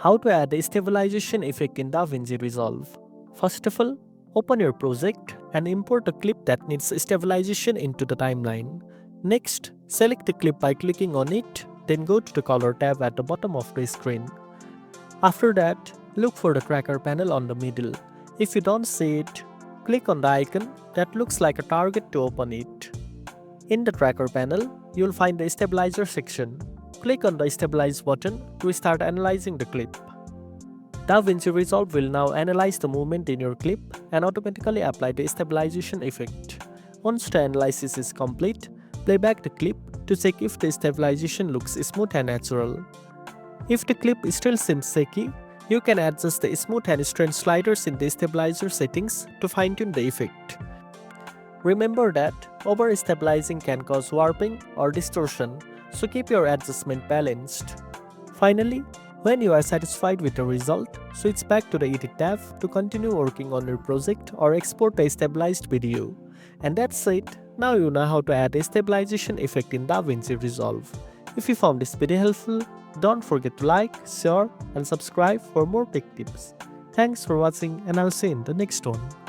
How to add a stabilization effect in DaVinci Resolve. First of all, open your project and import a clip that needs stabilization into the timeline. Next, select the clip by clicking on it, then go to the Color tab at the bottom of the screen. After that, look for the tracker panel on the middle. If you don't see it, click on the icon that looks like a target to open it. In the tracker panel, you'll find the stabilizer section. Click on the Stabilize button to start analyzing the clip. DaVinci Resolve will now analyze the movement in your clip and automatically apply the stabilization effect. Once the analysis is complete, play back the clip to check if the stabilization looks smooth and natural. If the clip still seems shaky, you can adjust the smooth and strength sliders in the stabilizer settings to fine-tune the effect. Remember that over-stabilizing can cause warping or distortion, so keep your adjustment balanced. Finally, when you are satisfied with the result, switch back to the Edit tab to continue working on your project or export a stabilized video. And that's it. Now you know how to add a stabilization effect in DaVinci Resolve. If you found this video helpful, don't forget to like, share, and subscribe for more tech tips. Thanks for watching, and I'll see you in the next one.